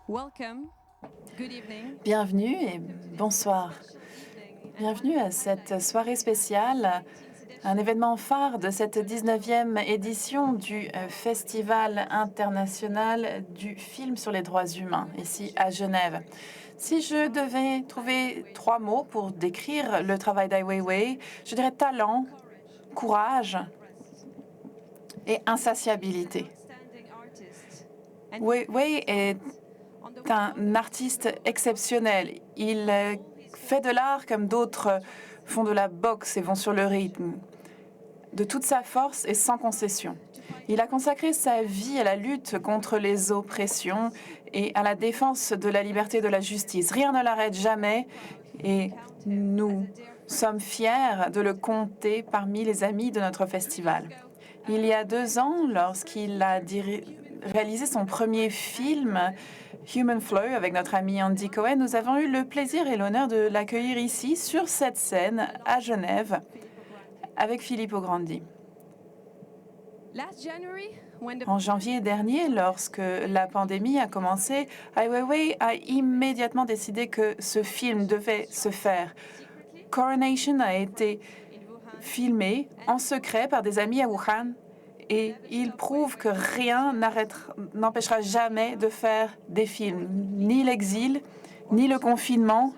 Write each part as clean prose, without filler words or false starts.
Welcome. Good evening. Bienvenue et bonsoir. Bienvenue à cette soirée spéciale, un événement phare de cette 19e édition du Festival international du film sur les droits humains, ici à Genève. Si je devais trouver 3 mots pour décrire le travail d'Ai Weiwei, je dirais talent, courage et insatiabilité. Weiwei est un artiste exceptionnel. Il fait de l'art comme d'autres font de la boxe et vont sur le rythme, de toute sa force et sans concession. Il a consacré sa vie à la lutte contre les oppressions et à la défense de la liberté et de la justice. Rien ne l'arrête jamais et nous sommes fiers de le compter parmi les amis de notre festival. Il y a 2 ans, lorsqu'il a réalisé son premier film, Human Flow, avec notre ami Andy Cohen, nous avons eu le plaisir et l'honneur de l'accueillir ici, sur cette scène, à Genève, avec Filippo Grandi. En janvier dernier, lorsque la pandémie a commencé, Ai Weiwei a immédiatement décidé que ce film devait se faire. Coronation a été filmé en secret par des amis à Wuhan et il prouve que rien n'empêchera jamais de faire des films. Ni l'exil, ni le confinement,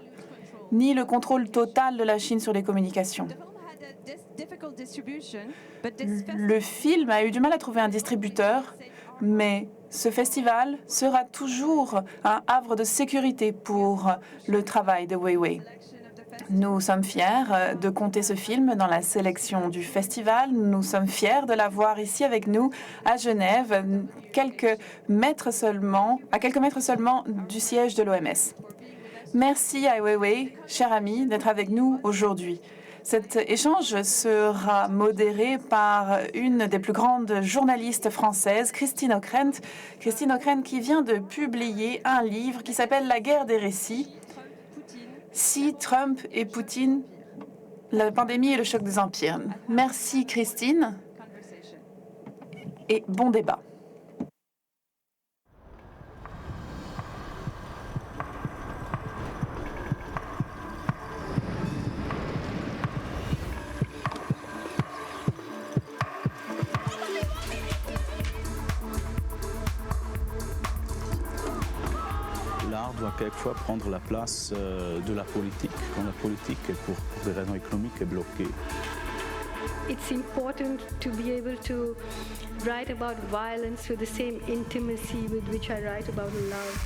ni le contrôle total de la Chine sur les communications. Le film a eu du mal à trouver un distributeur, mais ce festival sera toujours un havre de sécurité pour le travail de Weiwei. Nous sommes fiers de compter ce film dans la sélection du festival. Nous sommes fiers de l'avoir ici avec nous à Genève, à quelques mètres seulement du siège de l'OMS. Merci Ai Weiwei, cher ami, d'être avec nous aujourd'hui. Cet échange sera modéré par une des plus grandes journalistes françaises, Christine Ockrent. Christine Ockrent qui vient de publier un livre qui s'appelle La guerre des récits. Si Trump et Poutine, la pandémie et le choc des empires. Merci Christine et bon débat. L'art doit quelquefois prendre la place de la politique, quand la politique, pour des raisons économiques, est bloquée. It's important to be able to write about violence with the same intimacy with which I write about love.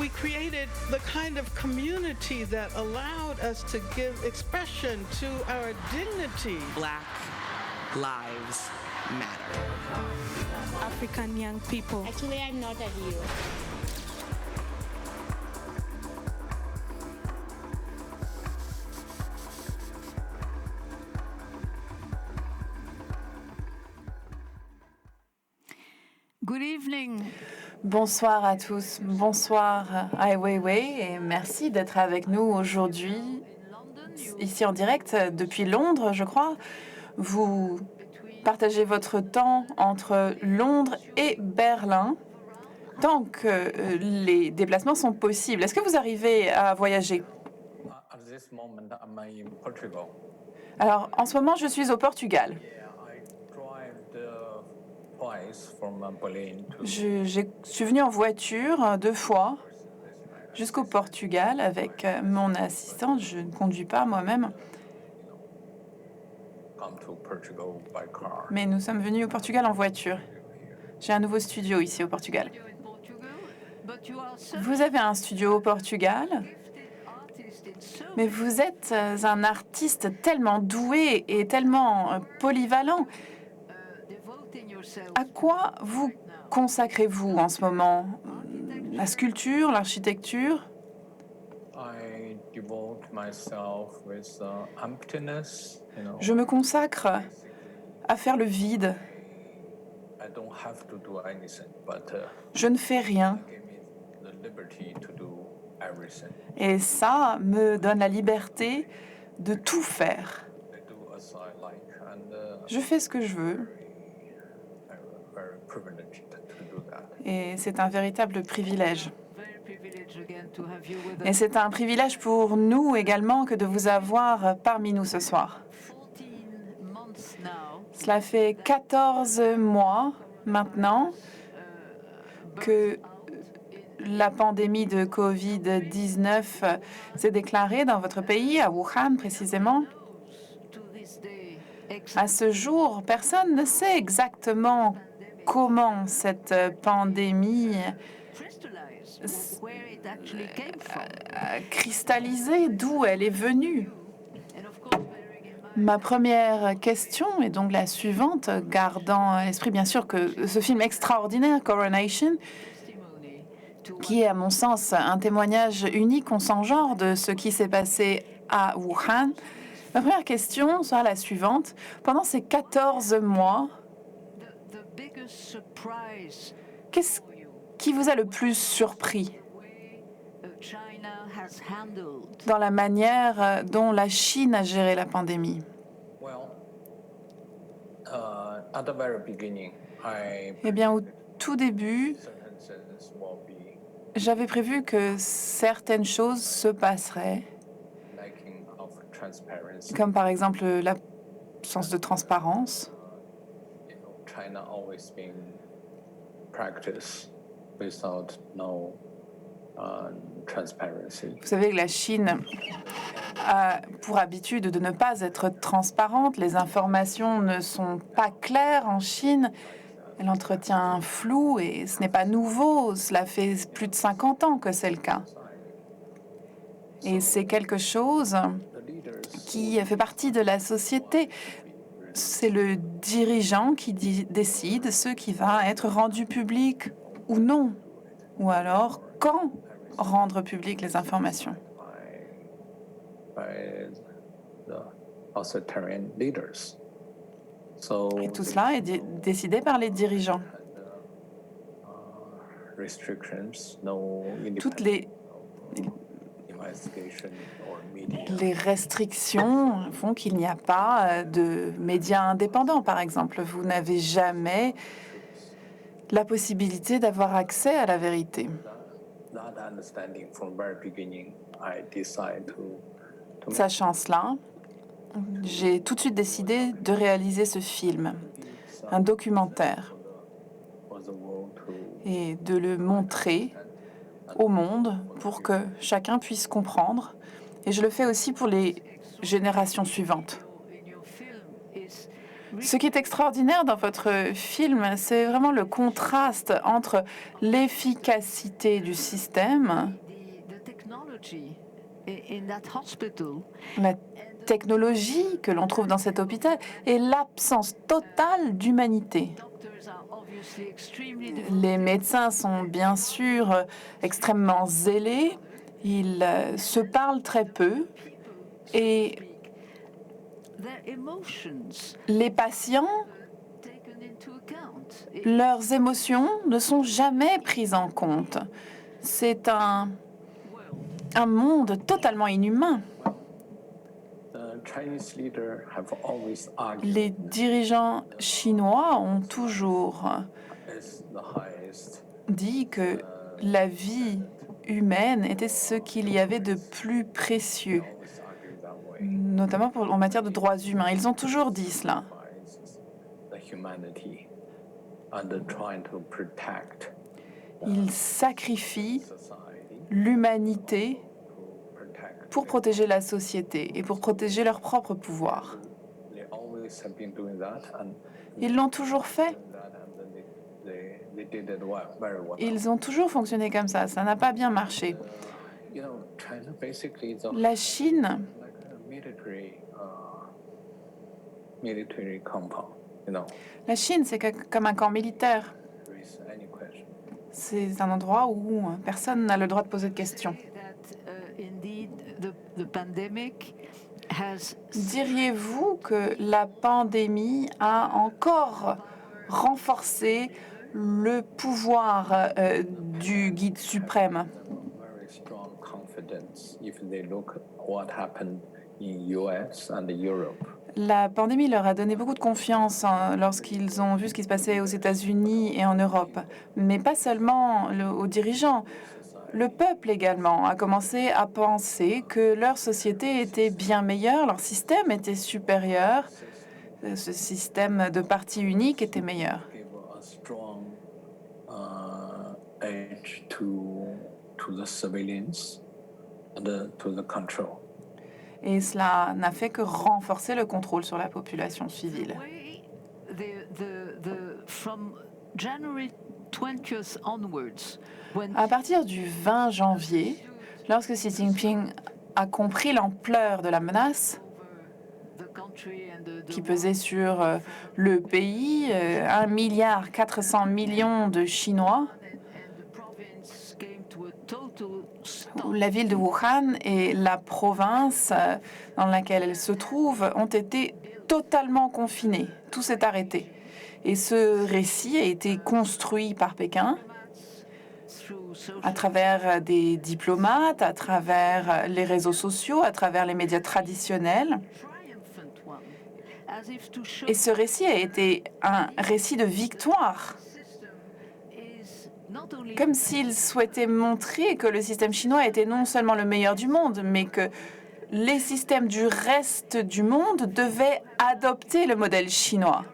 We created the kind of community that allowed us to give expression to our dignity. Black lives matter. African young people. Actually, I'm not a hero. Good evening. Bonsoir à tous, bonsoir Ai Weiwei et merci d'être avec nous aujourd'hui, ici en direct depuis Londres, je crois. Vous partagez votre temps entre Londres et Berlin, tant que les déplacements sont possibles. Est-ce que vous arrivez à voyager? Alors, en ce moment, je suis au Portugal. Je suis venue en voiture 2 fois jusqu'au Portugal avec mon assistant. Je ne conduis pas moi-même. Mais nous sommes venus au Portugal en voiture. J'ai un nouveau studio ici au Portugal. Vous avez un studio au Portugal, mais vous êtes un artiste tellement doué et tellement polyvalent. À quoi vous consacrez-vous en ce moment? La sculpture, l'architecture? Je me consacre à faire le vide. Je ne fais rien. Et ça me donne la liberté de tout faire. Je fais ce que je veux. Et c'est un véritable privilège. Very privileged again to have you with Et us. c'est un privilège pour nous également que de vous avoir parmi nous ce soir. 14 months now Cela fait 14 mois maintenant que la pandémie de Covid-19 s'est déclarée dans votre pays, à Wuhan précisément. to this day À ce jour, personne ne sait exactement comment cette pandémie crystallized where it actually came from. a cristallisé, d'où elle est venue. And of course, bearing in mind Ma première question est donc la suivante, gardant à l'esprit bien sûr que ce film extraordinaire, Coronation, testimony to qui est à mon sens un témoignage unique en son genre de ce qui s'est passé à Wuhan. Ma première question sera la suivante. Pendant ces 14 mois, the biggest surprise qu'est-ce for you, qui vous a le plus surpris the way China has handled dans la manière dont la Chine a géré la pandémie? Well, at the very beginning, I Eh bien, au tout début, sentences will be j'avais prévu que certaines choses se passeraient, lacking of transparency. comme par exemple l'absence de transparence. China always been practice without no transparency. Vous savez que la Chine a pour habitude de ne pas être transparente. Les informations ne sont pas claires en Chine. Elle entretient un flou et ce n'est pas nouveau. Cela fait plus de 50 ans que c'est le cas. Et c'est quelque chose The leaders qui fait partie de la société. C'est le dirigeant qui décide ce qui va être rendu public ou non. Ou alors, quand rendre public les informations. by the authoritarian leaders. So Et tout cela est décidé par les dirigeants. restrictions, no Toutes independent investigation or media. les restrictions font qu'il n'y a pas de médias indépendants, par exemple. Vous n'avez jamais la possibilité d'avoir accès à la vérité. That understanding from very beginning, I decide to Sachant cela, j'ai tout de suite décidé de réaliser ce film, un documentaire, for the world to et de le montrer au monde pour que chacun puisse comprendre. Et je le fais aussi pour les générations suivantes. in your film is Ce qui est extraordinaire dans votre film, c'est vraiment le contraste entre l'efficacité du système, the technology in that hospital la technologie que l'on trouve dans cet hôpital et l'absence totale d'humanité. doctors are obviously extremely Les médecins sont bien sûr extrêmement zélés, ils se parlent très peu et their emotions les patients, taken into account. leurs émotions ne sont jamais prises en compte. C'est un monde totalement inhumain. the Chinese leader have always argued Les dirigeants chinois ont toujours is the highest dit que la vie humaine était ce qu'il y avait de plus précieux, always argue that way. notamment en matière de droits humains. Ils ont toujours dit cela. The humanity and trying to protect Ils sacrifient society, l'humanité protect. pour protéger la société et pour protéger leur propre pouvoir. They always have been doing that and Ils l'ont toujours fait. they did it well, very well. Ils ont toujours fonctionné comme ça. Ça n'a pas bien marché. You know, China basically is a, La Chine, like a military compound. You know, la Chine, c'est comme un camp militaire. there is any question. C'est un endroit où personne n'a le droit de poser de questions. That indeed the pandemic has Diriez-vous que la pandémie a encore renforcé le pouvoir du guide suprême? Very strong confidence if they look at what happened in US and Europe. La pandémie leur a donné beaucoup de confiance lorsqu'ils ont vu ce qui se passait aux États-Unis et en Europe, mais pas seulement aux dirigeants. Le peuple également a commencé à penser que leur société était bien meilleure, leur système était supérieur, ce système de parti unique était meilleur. Give a strong edge to the civilians and to the control. Et cela n'a fait que renforcer le contrôle sur la population civile. From January 20th onwards, when À partir du 20 janvier, lorsque Xi Jinping a compris l'ampleur de la menace the country and qui pesait sur le pays, 1,4 milliard de Chinois, the province came to a total où la ville de Wuhan et la province dans laquelle elle se trouve ont été totalement confinées. Tout s'est arrêté. Et ce récit a été construit par Pékin through social à travers des diplomates, à travers les réseaux sociaux, à travers les médias traditionnels. triumphant one, as if to show Et ce récit a été un récit de victoire, system is not only comme s'il souhaitait montrer que le système chinois était non seulement le meilleur du monde, mais que les systèmes du reste du monde devaient adopter le modèle chinois.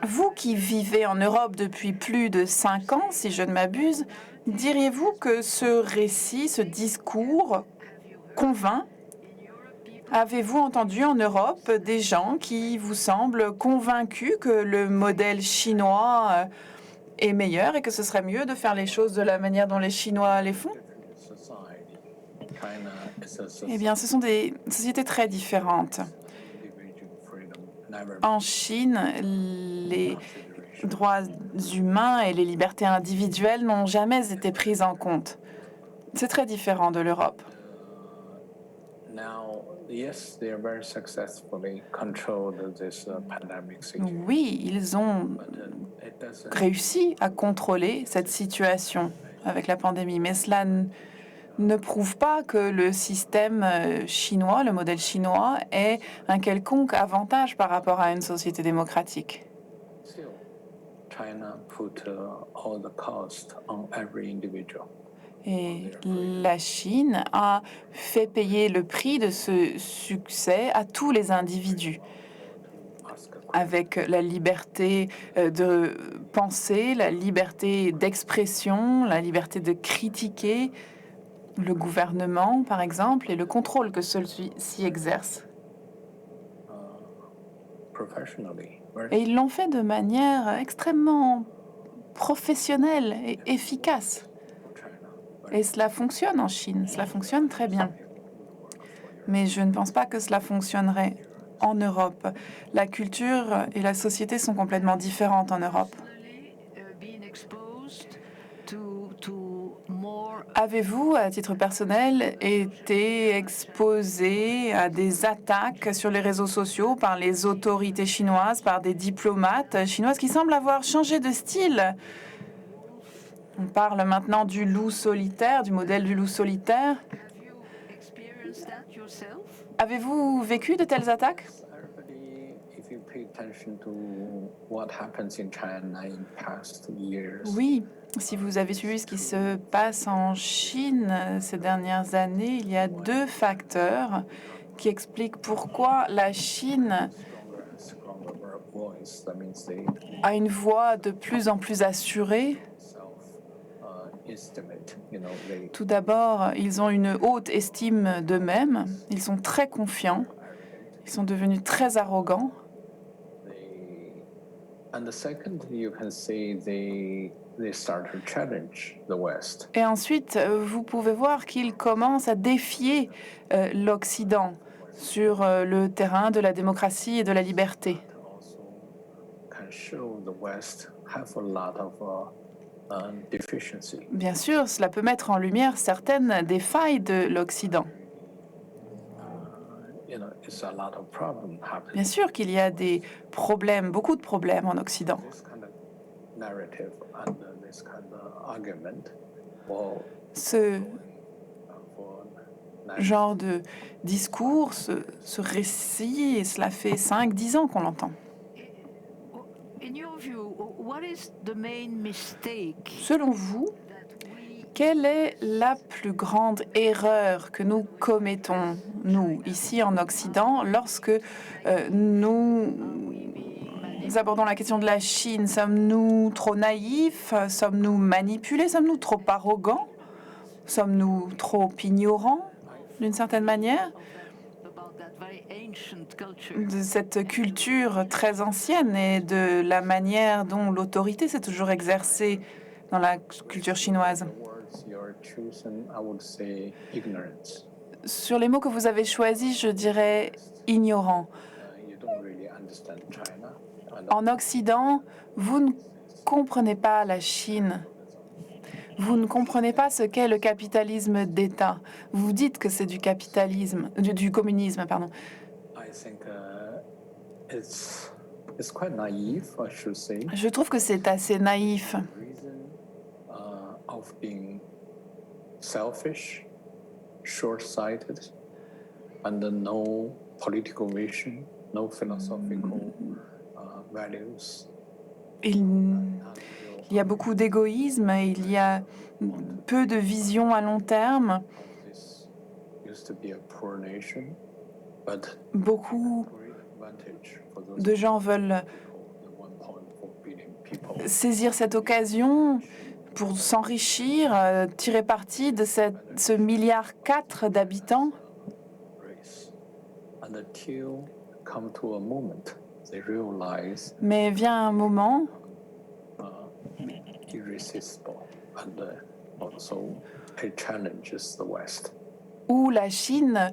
Vous qui vivez en Europe depuis plus de 5 ans, si je ne m'abuse, diriez-vous que ce récit, ce discours convainc? Avez-vous entendu en Europe des gens qui vous semblent convaincus que le modèle chinois est meilleur et que ce serait mieux de faire les choses de la manière dont les Chinois les font? Society. China is a Eh society bien, ce sont des sociétés très différentes. individual freedom never En Chine, les droits humains et les libertés individuelles n'ont jamais été prises en compte. C'est très différent de l'Europe. now. Yes, they are very successfully controlled this pandemic situation. Oui, ils ont But it doesn't réussi à contrôler cette situation avec la pandémie, mais cela ne prouve pas que le système chinois, le modèle chinois, ait un quelconque avantage par rapport à une société démocratique. still China put all the cost on every individual. Et la Chine a fait payer le prix de ce succès à tous les individus, Ask a avec la liberté de penser, la liberté d'expression, la liberté de critiquer le gouvernement, par exemple, et le contrôle que celui-ci exerce. professionally. Et ils l'ont fait de manière extrêmement professionnelle et efficace. Et cela fonctionne en Chine, cela fonctionne très bien. Mais je ne pense pas que cela fonctionnerait en Europe. La culture et la société sont complètement différentes en Europe. being exposed to more Avez-vous, à titre personnel, été exposé à des attaques sur les réseaux sociaux par les autorités chinoises, par des diplomates chinoises qui semblent avoir changé de style? On parle maintenant du loup solitaire, du modèle du loup solitaire. have you experienced that yourself? Avez-vous vécu de telles attaques? Everybody, if you pay attention to what happens in China in past years, Oui, si vous avez suivi ce qui se passe en Chine ces dernières années, il y a 2 facteurs qui expliquent pourquoi la Chine stronger voice. That means they a une voix de plus en plus assurée. self-estimate. They Tout d'abord, ils ont une haute estime d'eux-mêmes, ils sont très confiants, ils sont devenus très arrogants. and the second, you can see they start to challenge the West. Et ensuite, vous pouvez voir qu'ils commencent à défier l'Occident sur le terrain de la démocratie et de la liberté. Also, can show the West have a lot of deficiency. Bien sûr, cela peut mettre en lumière certaines des failles de l'Occident. It's a lot of problem happening. Bien sûr qu'il y a des problèmes, beaucoup de problèmes en Occident. This kind of narrative and this kind of argument will Ce for genre de discours, ce récit, et cela fait 5-10 ans qu'on l'entend. In your view, what is the main mistake Selon vous, that we quelle est la plus grande erreur que nous commettons, nous, ici en Occident, lorsque nous abordons la question de la Chine? Sommes-nous trop naïfs? Sommes-nous manipulés? Sommes-nous trop arrogants? Sommes-nous trop ignorants, d'une certaine manière, about that very ancient culture? de cette culture très ancienne et de la manière dont l'autorité s'est toujours exercée dans la culture chinoise? The words you're choosing, I would say ignorance. Sur les mots que vous avez choisis, je dirais ignorant. You don't really understand China. En Occident, vous ne comprenez pas la Chine. Vous ne comprenez pas ce qu'est le capitalisme d'État. Vous dites que c'est du capitalisme, du communisme, pardon. I think it's quite naive, I should say. Je trouve que c'est assez naïf. Reason of being selfish, short-sighted, and no political vision, no philosophical values. Il y a beaucoup d'égoïsme, il y a peu de vision à long terme. This used to be a poor nation, but Beaucoup great advantage for those de gens veulent people, the 1.4 billion people. saisir cette occasion pour s'enrichir, tirer parti de ce milliard 4 d'habitants. Race. And until come to a moment, they realize Mais vient un moment irresistible and also it challenges the West. où la Chine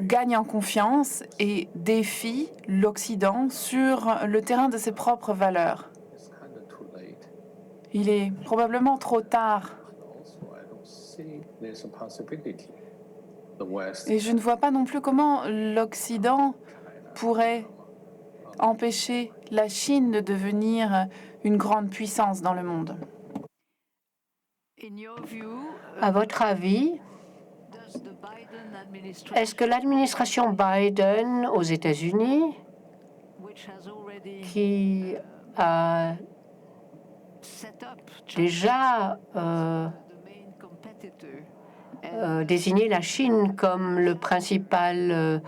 gagne en confiance et défie l'Occident sur le terrain de ses propres valeurs. It's kind of too late. Il est probablement trop tard. And also, I don't see there's a possibility the West Et je ne vois pas non plus comment l'Occident pourrait empêcher la Chine de devenir une grande puissance dans le monde. In your view, À votre avis, does the Biden administration, est-ce que l'administration Biden aux États-Unis, which has already qui a set up China déjà as the main competitor, désigné la Chine comme le principal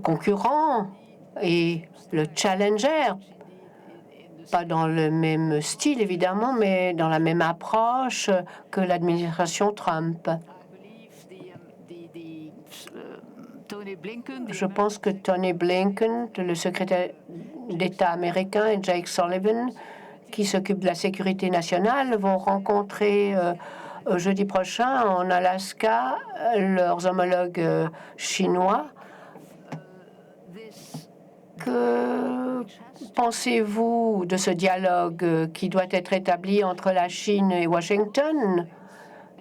concurrent et le challenger, pas dans le même style évidemment, mais dans la même approche que l'administration Trump. I believe Tony Blinken, Je pense que Tony Blinken, le secrétaire d'État américain, et Jake Sullivan, qui s'occupe de la sécurité nationale, vont rencontrer jeudi prochain en Alaska leurs homologues chinois. this Que pensez-vous de ce dialogue qui doit être établi entre la Chine et Washington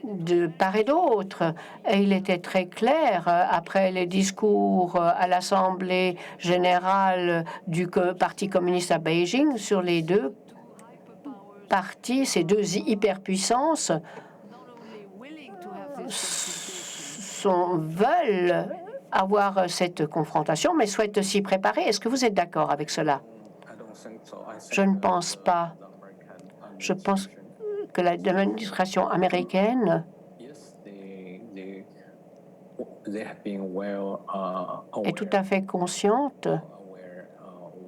de part et d'autre? Et il était très clair après les discours à l'Assemblée générale du Parti communiste à Beijing sur les deux partis, ces deux hyperpuissances not only willing to have this confrontation, veulent avoir cette confrontation, mais souhaitent s'y préparer. Est-ce que vous êtes d'accord avec cela? I don't think so. I think Je ne pense pas. the American Je pense administration, que l'administration américaine yes, they have been well est tout à fait consciente aware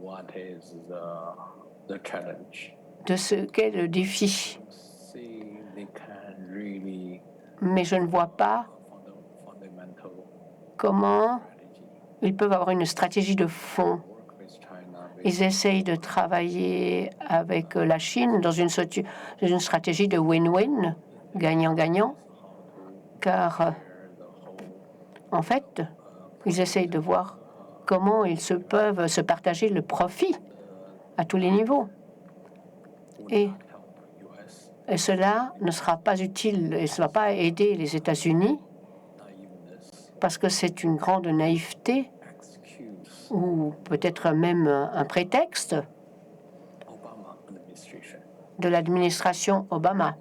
what is the challenge. de ce qu'est le défi. See, they can really Mais je ne vois pas fundamental comment strategy ils peuvent avoir une stratégie de fond. work with China. Ils essayent de travailler avec la Chine dans une stratégie de win-win, gagnant-gagnant, car en fait, ils essayent de voir comment ils peuvent se partager le profit à tous les niveaux. Et cela ne sera pas utile et cela ne va pas aider les États-Unis parce que c'est une grande naïveté Excuse ou peut-être même un prétexte Obama administration. de l'administration Obama,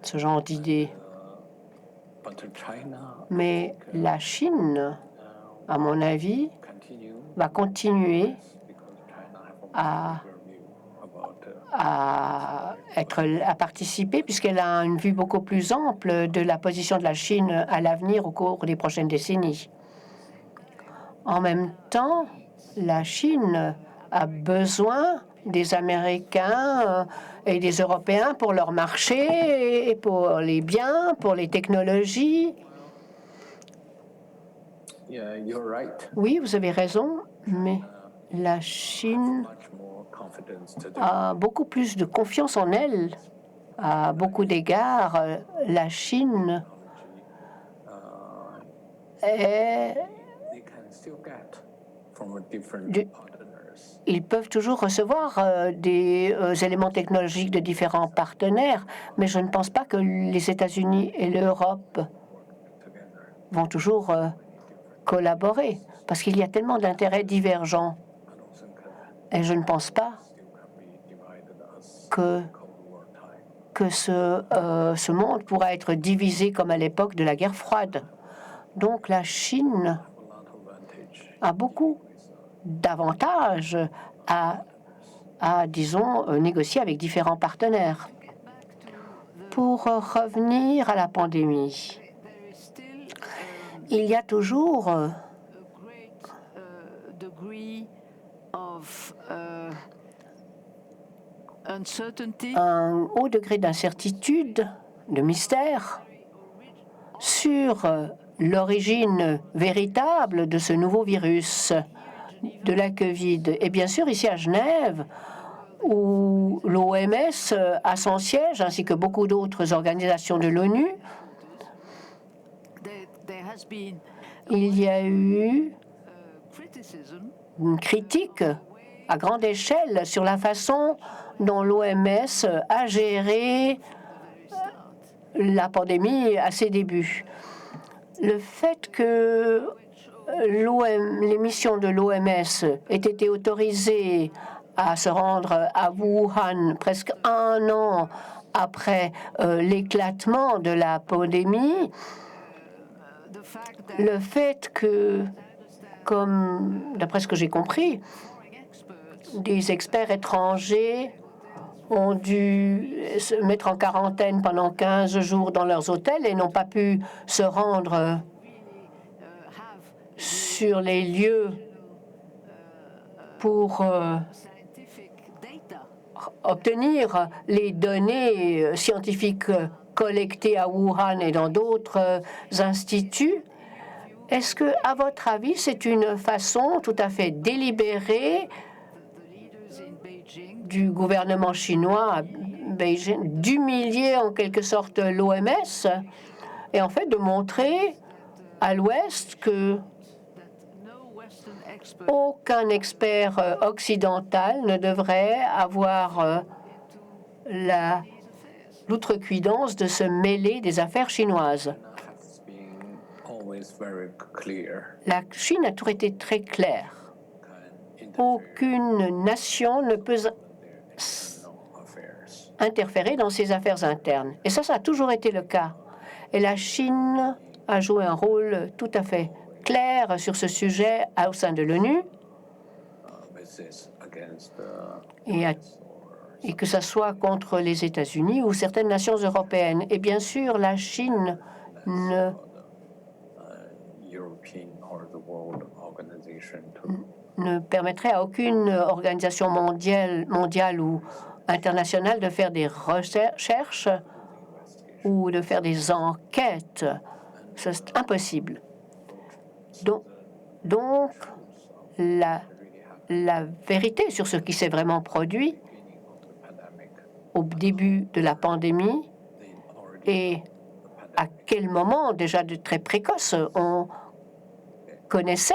ce genre d'idée. Mais la Chine, à mon avis, va continuer à participer puisqu'elle a une vue beaucoup plus ample de la position de la Chine à l'avenir au cours des prochaines décennies. En même temps, la Chine a besoin des Américains et des Européens pour leur marché, et pour les biens, pour les technologies. Oui, vous avez raison, mais la Chine a beaucoup plus de confiance en elle. À beaucoup d'égards, la Chine est... Ils peuvent toujours recevoir des éléments technologiques de différents partenaires, mais je ne pense pas que les États-Unis et l'Europe vont toujours collaborer, parce qu'il y a tellement d'intérêts divergents. Et je ne pense pas que ce monde pourra être divisé comme à l'époque de la guerre froide. Donc la Chine a beaucoup d'avantages à disons, négocier avec différents partenaires. Pour revenir à la pandémie, il y a toujours un haut degré d'incertitude, de mystère sur l'origine véritable de ce nouveau virus, de la Covid. Et bien sûr, ici à Genève, où l'OMS a son siège, ainsi que beaucoup d'autres organisations de l'ONU, il y a eu une critique à grande échelle sur la façon dont l'OMS a géré la pandémie à ses débuts. Le fait que les missions de l'OMS aient été autorisées à se rendre à Wuhan presque un an après l'éclatement de la pandémie, le fait que, comme d'après ce que j'ai compris, des experts étrangers ont dû se mettre en quarantaine pendant 15 jours dans leurs hôtels et n'ont pas pu se rendre sur les lieux pour obtenir les données scientifiques collectées à Wuhan et dans d'autres instituts. Est-ce que, à votre avis, c'est une façon tout à fait délibérée du gouvernement chinois à Beijing d'humilier en quelque sorte l'OMS et en fait de montrer à l'Ouest que aucun expert occidental ne devrait avoir l'outrecuidance de se mêler des affaires chinoises? La Chine a toujours été très claire. Aucune nation ne peut interférer dans ses affaires internes. Et ça a toujours été le cas. Et la Chine a joué un rôle tout à fait clair sur ce sujet au sein de l'ONU. Et que ce soit contre les États-Unis ou certaines nations européennes. Et bien sûr, la Chine ne permettrait à aucune organisation mondiale ou internationale de faire des recherches ou de faire des enquêtes. C'est impossible. Donc la vérité sur ce qui s'est vraiment produit au début de la pandémie et à quel moment, déjà de très précoce, on connaissait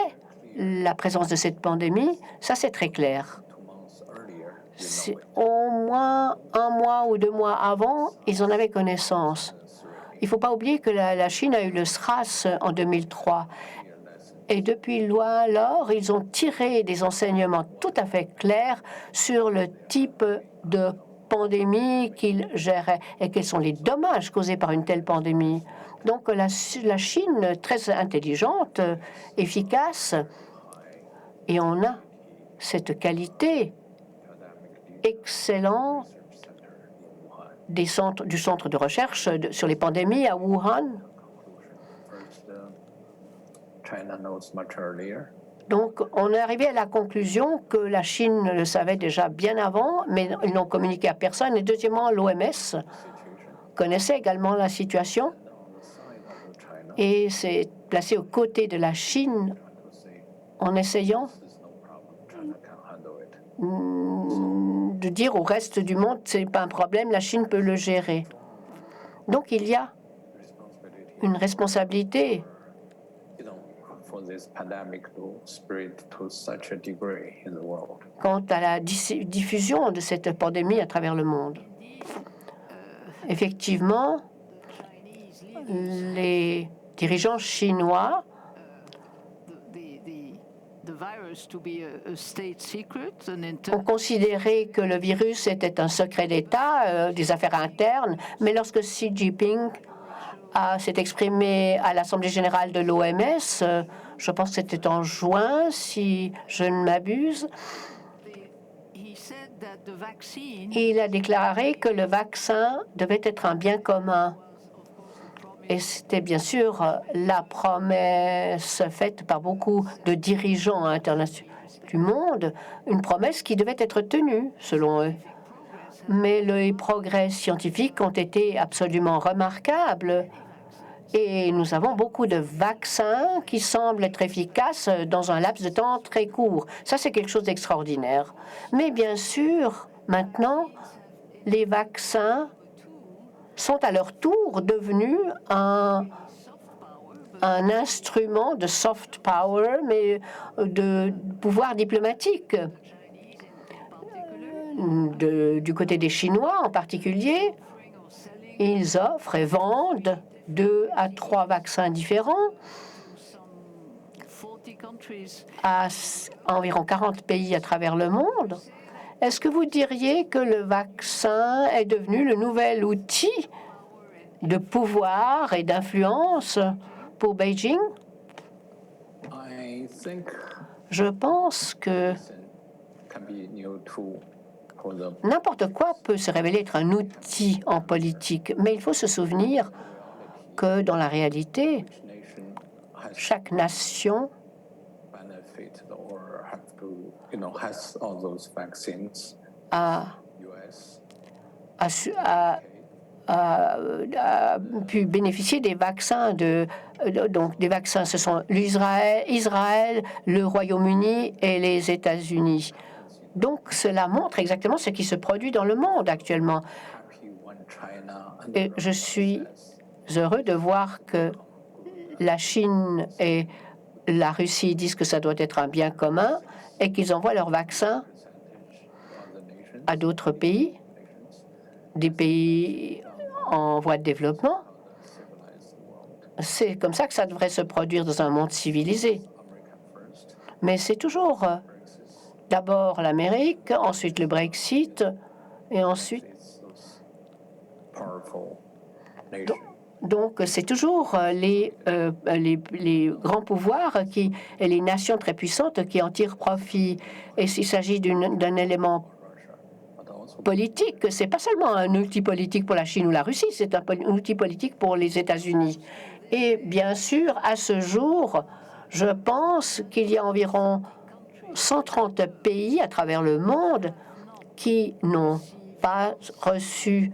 la présence de cette pandémie, ça c'est très clair. Au moins 1 mois ou 2 mois avant, ils en avaient connaissance. Il ne faut pas oublier que la Chine a eu le SRAS en 2003. Et depuis lors, ils ont tiré des enseignements tout à fait clairs sur le type de pandémie qu'il gérait et quels sont les dommages causés par une telle pandémie. Donc la Chine, très intelligente, efficace, et on a cette qualité excellente du centre de recherche sur les pandémies à Wuhan. China knows much earlier. Donc, on est arrivé à la conclusion que la Chine le savait déjà bien avant, mais ils n'ont communiqué à personne. Et deuxièmement, l'OMS connaissait également la situation et s'est placé aux côtés de la Chine en essayant de dire au reste du monde, c'est pas un problème, la Chine peut le gérer. Donc, il y a une responsabilité For this pandemic to spread to such a degree in the world. quant à la diffusion de cette pandémie à travers le monde. Effectivement, les dirigeants chinois ont considéré que le virus était un secret d'État, des affaires internes, mais lorsque Xi Jinping s'est exprimé à l'Assemblée générale de l'OMS, je pense que c'était en juin, si je ne m'abuse, il a déclaré que le vaccin devait être un bien commun. Et c'était bien sûr la promesse faite par beaucoup de dirigeants internationaux du monde, une promesse qui devait être tenue, selon eux. Mais les progrès scientifiques ont été absolument remarquables. Et nous avons beaucoup de vaccins qui semblent être efficaces dans un laps de temps très court. Ça, c'est quelque chose d'extraordinaire. Mais bien sûr, maintenant, les vaccins sont à leur tour devenus un instrument de soft power, mais de pouvoir diplomatique. Du côté des Chinois en particulier, ils offrent et vendent 2 à 3 vaccins différents à environ 40 pays à travers le monde. Est-ce que vous diriez que le vaccin est devenu le nouvel outil de pouvoir et d'influence pour Beijing? I think Je pense que can be new tool for the n'importe quoi peut se révéler être un outil en politique, mais il faut se souvenir que dans la réalité, nation has chaque nation benefit or have to, has all those vaccines. a US, pu bénéficier des vaccins donc des vaccins, ce sont Israël, le Royaume-Uni et les États-Unis. Donc cela montre exactement ce qui se produit dans le monde actuellement. happy when China and Et je suis heureux de voir que la Chine et la Russie disent que ça doit être un bien commun et qu'ils envoient leurs vaccins à d'autres pays, des pays en voie de développement. C'est comme ça que ça devrait se produire dans un monde civilisé. Mais c'est toujours d'abord l'Amérique, ensuite le Brexit, et ensuite... powerful nation. Donc, c'est toujours les grands pouvoirs et les nations très puissantes qui en tirent profit. Et s'il s'agit d'un élément politique, c'est pas seulement un outil politique pour la Chine ou la Russie, c'est un outil politique pour les États-Unis. Et bien sûr, à ce jour, je pense qu'il y a environ 130 pays à travers le monde qui n'ont pas reçu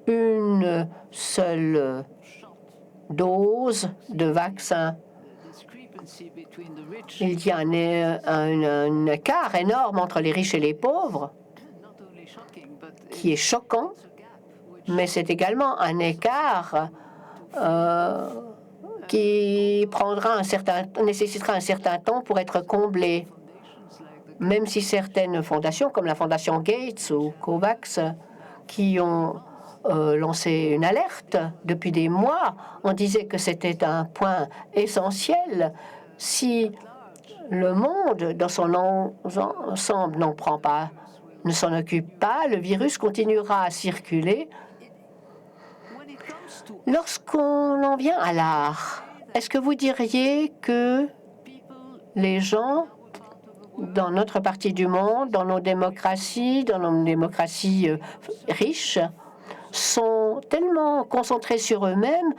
une seule dose de vaccin. Il y a un écart énorme entre les riches et les pauvres qui est choquant, mais c'est également un écart qui nécessitera un certain temps pour être comblé. Même si certaines fondations, comme la fondation Gates ou COVAX, qui ont lancé une alerte depuis des mois, on disait que c'était un point essentiel. Si le monde, dans son ensemble, n'en prend pas ne s'en occupe pas, le virus continuera à circuler. when it comes to Lorsqu'on en vient à l'art, est-ce que vous diriez que people les gens dans notre partie du monde, dans nos démocraties riches, sont tellement concentrés sur eux-mêmes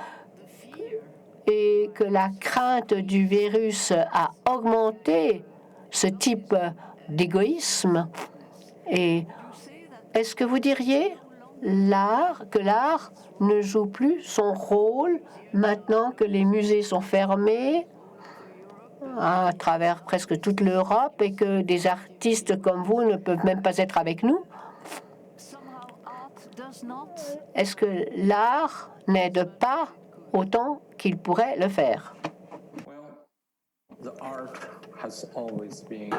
et que la crainte du virus a augmenté ce type d'égoïsme? Et est-ce que vous diriez que l'art ne joue plus son rôle maintenant que les musées sont fermés à travers presque toute l'Europe et que des artistes comme vous ne peuvent même pas être avec nous? somehow art does not Est-ce que l'art n'aide pas autant qu'il pourrait le faire? The art has always been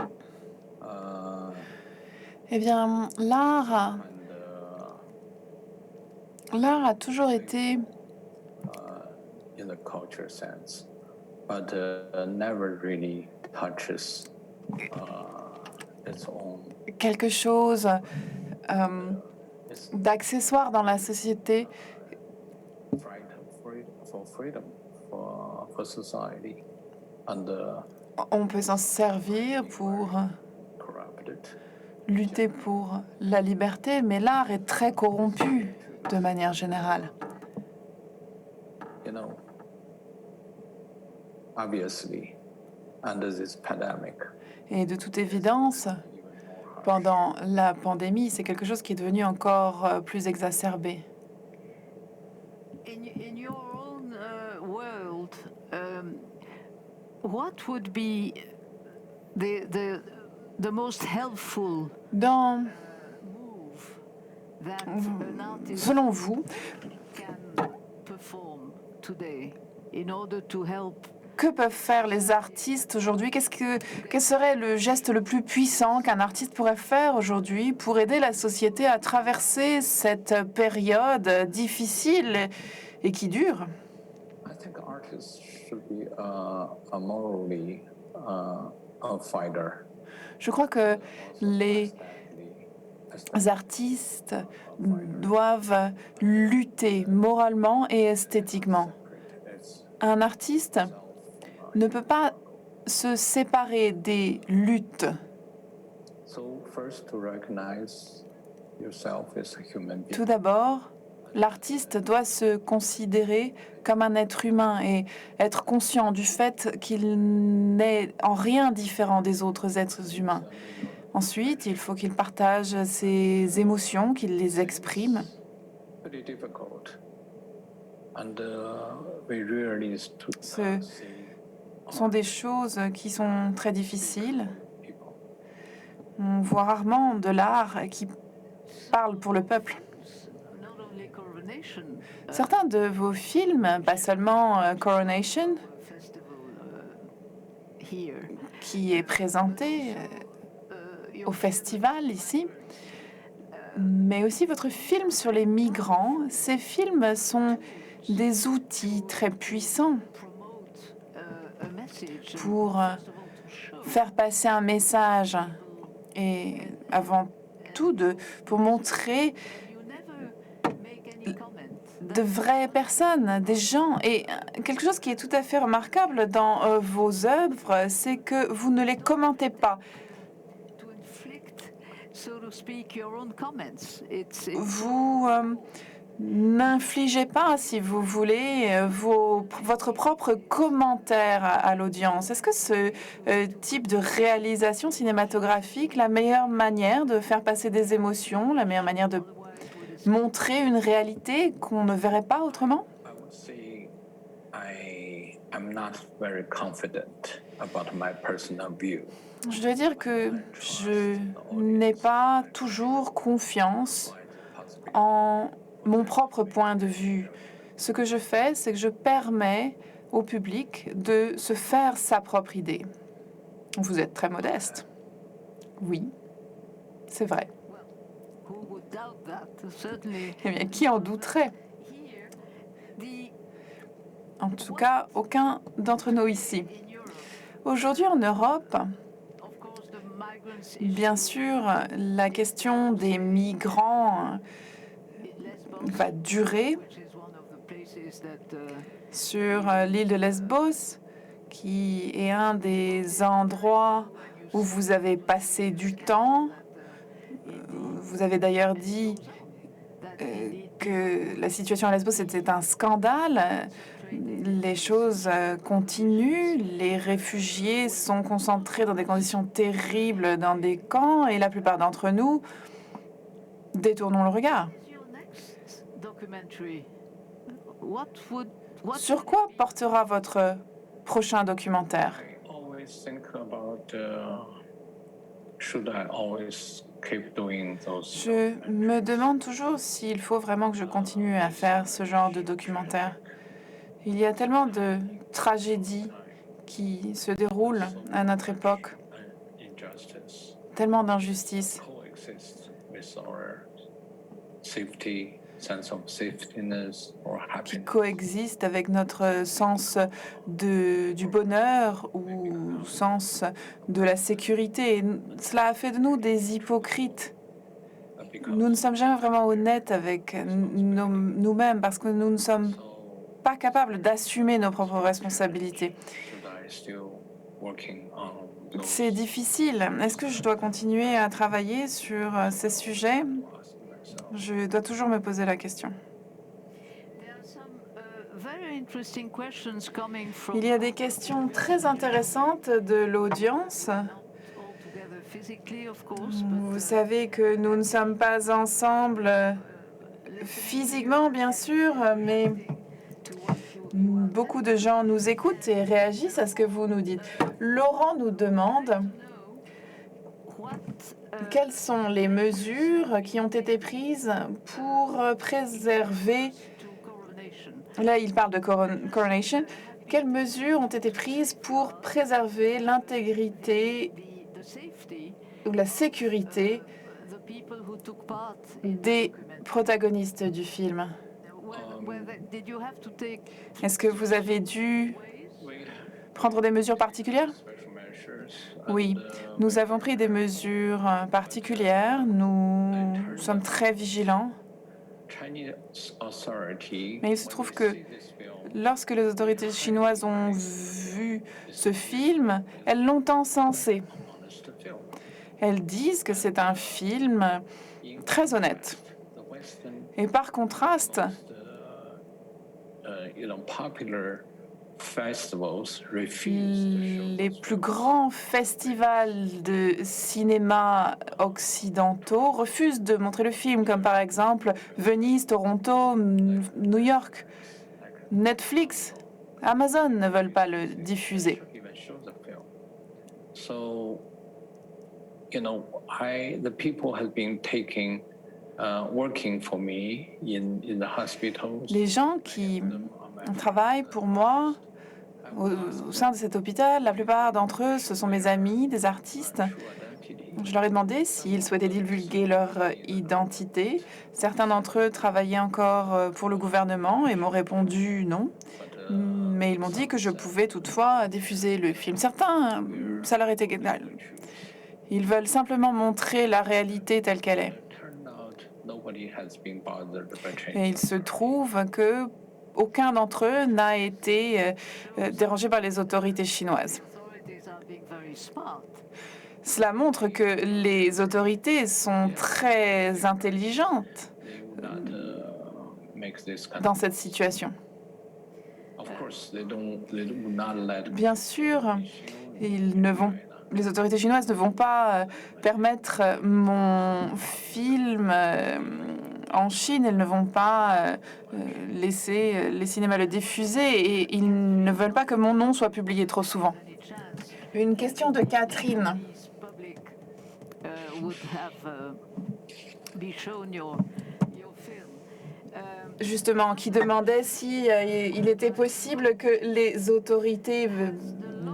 Eh bien, l'art a toujours été in the culture sense, but never really touches its own. quelque chose d'accessoire dans la société. For freedom, for society, and On peut s'en servir pour corrupted. lutter pour la liberté, mais l'art est très corrompu de manière générale. You know, obviously, under this pandemic, Et de toute évidence, pendant la pandémie, c'est quelque chose qui est devenu encore plus exacerbé. in your own world, what would be the most helpful Dans, move that an artist selon vous, can perform today in order to help que peuvent faire les artistes aujourd'hui? Quel serait le geste le plus puissant qu'un artiste pourrait faire aujourd'hui pour aider la société à traverser cette période difficile et qui dure? I think artists should be a morally a fighter. Je crois que les artistes doivent lutter moralement et esthétiquement. Un artiste ne peut pas se séparer des luttes. So first, to recognize yourself as a human being. Tout d'abord, l'artiste doit se considérer comme un être humain et être conscient du fait qu'il n'est en rien différent des autres êtres humains. Ensuite, il faut qu'il partage ses émotions, qu'il les exprime. Pretty difficult, and we really Ce sont des choses qui sont très difficiles. people. On voit rarement de l'art qui parle pour le peuple. not only Coronation Certains de vos films, pas seulement Coronation, Festival here, qui est présenté au festival ici, mais aussi votre film sur les migrants. Ces films sont des outils très puissants promote a message pour first of all to show faire passer un message et avant tout pour montrer you never make any comment. de vraies personnes, des gens. Et quelque chose qui est tout à fait remarquable dans vos œuvres, c'est que vous ne les commentez pas. To inflict, so to speak, your own comments. It's Vous n'infligez pas, si vous voulez, votre propre commentaire à l'audience. Est-ce que ce type de réalisation cinématographique, la meilleure manière de faire passer des émotions, la meilleure manière de montrer une réalité qu'on ne verrait pas autrement? I would say I'm not very confident about my personal view. Je dois dire que je n'ai pas toujours confiance en mon propre point de vue. Ce que je fais, c'est que je permets au public de se faire sa propre idée. Vous êtes très modeste. Oui, c'est vrai. who would doubt that? Certainly Eh bien, qui en douterait? here, the En tout cas, aucun d'entre nous ici. in Europe, Aujourd'hui, en Europe, of course, the Bien sûr, la question des migrants va durer sur l'île de Lesbos, qui est un des endroits où vous avez passé du temps. Vous avez d'ailleurs dit que la situation à Lesbos était un scandale. Les choses continuent. Les réfugiés sont concentrés dans des conditions terribles dans des camps et la plupart d'entre nous détournons le regard. Sur quoi portera votre prochain documentaire? Je me demande toujours s'il faut vraiment que je continue à faire ce genre de documentaire. Il y a tellement de tragédies qui se déroulent à notre époque, tellement d'injustices. Qui coexistent avec notre sens du bonheur ou sens de la sécurité. Et cela a fait de nous des hypocrites. Nous ne sommes jamais vraiment honnêtes avec nous-mêmes parce que nous ne sommes pas capables d'assumer nos propres responsabilités. C'est difficile. Est-ce que je dois continuer à travailler sur ces sujets? Je dois toujours me poser la question. Il y a des questions très intéressantes de l'audience. Vous savez que nous ne sommes pas ensemble physiquement, bien sûr, mais beaucoup de gens nous écoutent et réagissent à ce que vous nous dites. Laurent nous demande quelles sont les mesures qui ont été prises pour préserver... Là, il parle de Coronation. Quelles mesures ont été prises pour préserver l'intégrité ou la sécurité des protagonistes du film? Est-ce que vous avez dû prendre des mesures particulières? Oui, nous avons pris des mesures particulières. Nous sommes très vigilants. Mais il se trouve que lorsque les autorités chinoises ont vu ce film, elles l'ont encensé. Elles disent que c'est un film très honnête. Et par contraste, les plus grands festivals de cinéma occidentaux refusent de montrer le film, comme par exemple Venise, Toronto, New York. Netflix, Amazon ne veulent pas le diffuser. Les gens qui travaillent pour moi au sein de cet hôpital, la plupart d'entre eux, ce sont mes amis, des artistes. Je leur ai demandé s'ils souhaitaient divulguer leur identité. Certains d'entre eux travaillaient encore pour le gouvernement et m'ont répondu non. Mais ils m'ont dit que je pouvais toutefois diffuser le film. Certains, ça leur était égal. Ils veulent simplement montrer la réalité telle qu'elle est. Et il se trouve que aucun d'entre eux n'a été dérangé par les autorités chinoises. Cela montre que les autorités sont très intelligentes dans cette situation. Bien sûr, les autorités chinoises ne vont pas permettre mon film en Chine. Elles ne vont pas laisser les cinémas le diffuser et ils ne veulent pas que mon nom soit publié trop souvent. Une question de Catherine. Justement, qui demandait si il était possible que les autorités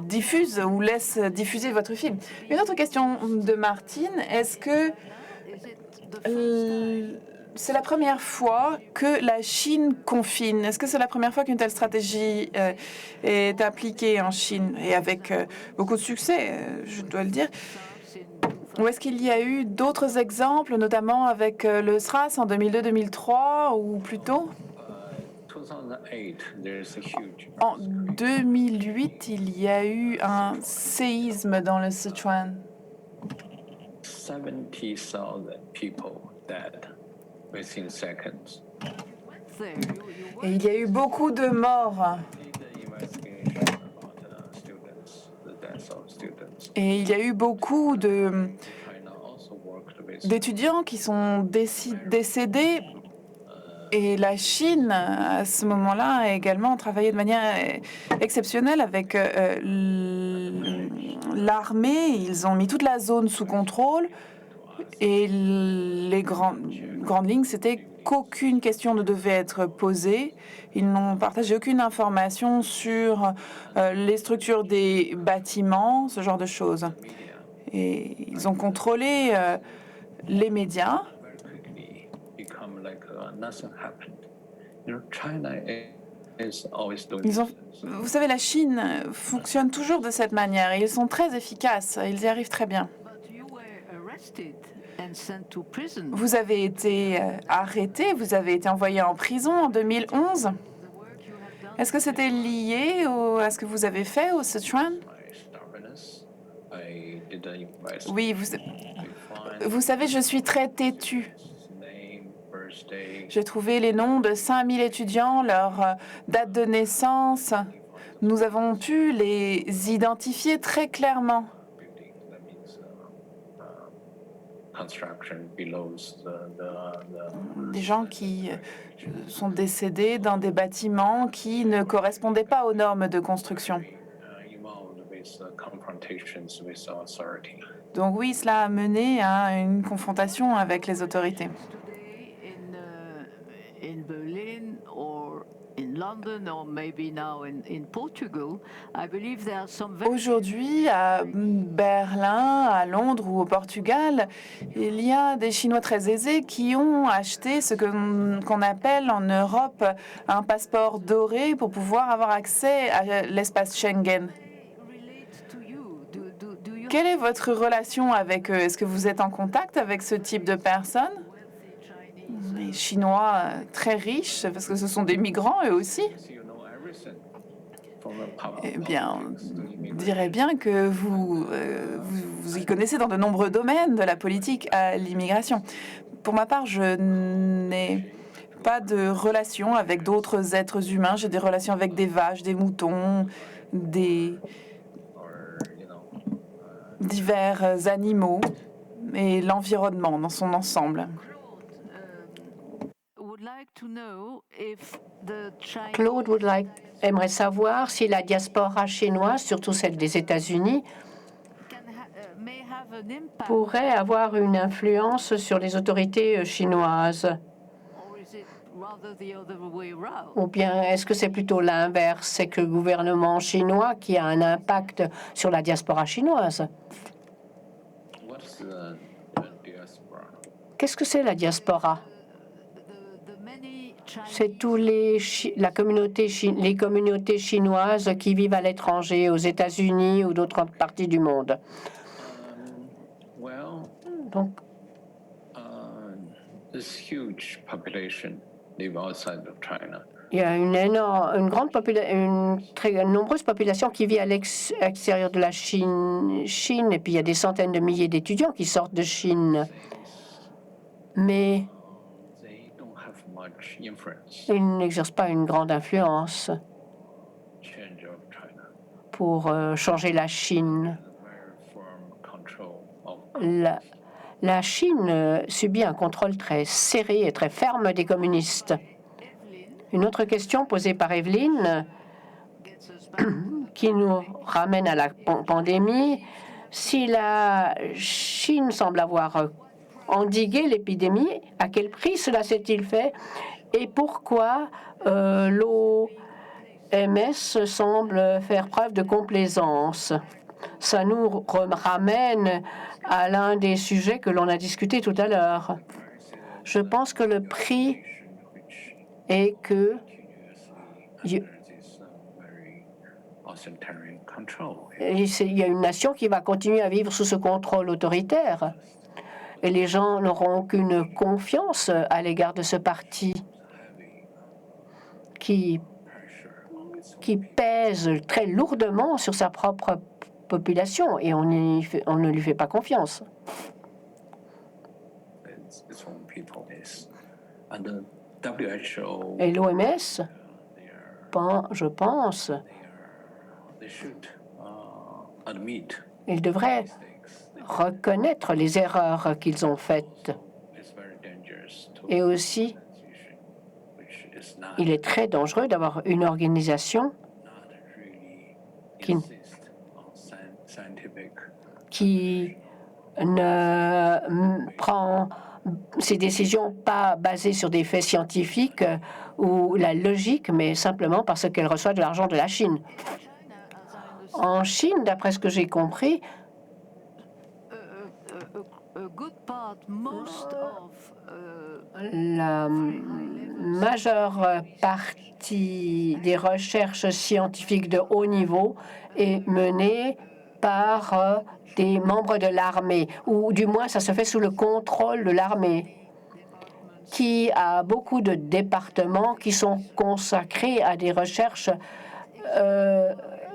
diffusent ou laissent diffuser votre film. Une autre question de Martine, est-ce que c'est la première fois que la Chine confine? Est-ce que c'est la première fois qu'une telle stratégie est appliquée en Chine? Et avec beaucoup de succès, je dois le dire. Ou est-ce qu'il y a eu d'autres exemples, notamment avec le SRAS en 2002-2003 ou plus tôt? 2008, there's a huge En 2008, il y a eu un séisme dans le Sichuan. 70,000 people dead within seconds. Et il y a eu beaucoup de morts. Et il y a eu beaucoup d'étudiants qui sont décédés. Et la Chine, à ce moment-là, a également travaillé de manière exceptionnelle avec l'armée. Ils ont mis toute la zone sous contrôle. Et les grandes lignes, c'était qu'aucune question ne devait être posée. Ils n'ont partagé aucune information sur les structures des bâtiments, ce genre de choses. Et ils ont contrôlé les médias. Vous savez, la Chine fonctionne toujours de cette manière. Et ils sont très efficaces. Ils y arrivent très bien. Vous avez été arrêté, vous avez été envoyé en prison en 2011. Est-ce que c'était lié à ce que vous avez fait au Sichuan? Oui, vous savez, je suis très têtu. J'ai trouvé les noms de 5000 étudiants, leur date de naissance. Nous avons pu les identifier très clairement. Des gens qui sont décédés dans des bâtiments qui ne correspondaient pas aux normes de construction. Donc oui, cela a mené à une confrontation avec les autorités. Aujourd'hui, à Berlin, à Londres ou au Portugal, il y a des Chinois très aisés qui ont acheté ce qu'on appelle en Europe un passeport doré pour pouvoir avoir accès à l'espace Schengen. Quelle est votre relation avec eux? Est-ce que vous êtes en contact avec ce type de personnes? Les Chinois très riches, parce que ce sont des migrants eux aussi. Eh bien, on dirait bien que vous y connaissez dans de nombreux domaines de la politique à l'immigration. Pour ma part, je n'ai pas de relation avec d'autres êtres humains. J'ai des relations avec des vaches, des moutons, des divers animaux et l'environnement dans son ensemble. Claude aimerait savoir si la diaspora chinoise, surtout celle des États-Unis, pourrait avoir une influence sur les autorités chinoises. Ou bien est-ce que c'est plutôt l'inverse, c'est que le gouvernement chinois qui a un impact sur la diaspora chinoise? Qu'est-ce que c'est la diaspora? C'est tous les communautés chinoises qui vivent à l'étranger, aux États-Unis ou d'autres parties du monde. Donc, il y a une très nombreuse population qui vit à l'extérieur de la Chine, et puis il y a des centaines de milliers d'étudiants qui sortent de Chine. Mais ils n'exercent pas une grande influence pour changer la Chine. La Chine subit un contrôle très serré et très ferme des communistes. Une autre question posée par Evelyne, qui nous ramène à la pandémie. Si la Chine semble avoir endigué l'épidémie, à quel prix cela s'est-il fait? Et pourquoi l'OMS semble faire preuve de complaisance? Ça nous ramène à l'un des sujets que l'on a discuté tout à l'heure. Je pense que le prix est que Et il y a une nation qui va continuer à vivre sous ce contrôle autoritaire. Et les gens n'auront aucune confiance à l'égard de ce parti qui pèse très lourdement sur sa propre population et on ne lui fait pas confiance. Et l'OMS, je pense, ils devraient reconnaître les erreurs qu'ils ont faites. Et aussi, il est très dangereux d'avoir une organisation qui ne prend ses décisions pas basées sur des faits scientifiques ou la logique, mais simplement parce qu'elle reçoit de l'argent de la Chine. En Chine, d'après ce que j'ai compris, la majeure partie des recherches scientifiques de haut niveau est menée par des membres de l'armée, ou du moins ça se fait sous le contrôle de l'armée, qui a beaucoup de départements qui sont consacrés à des recherches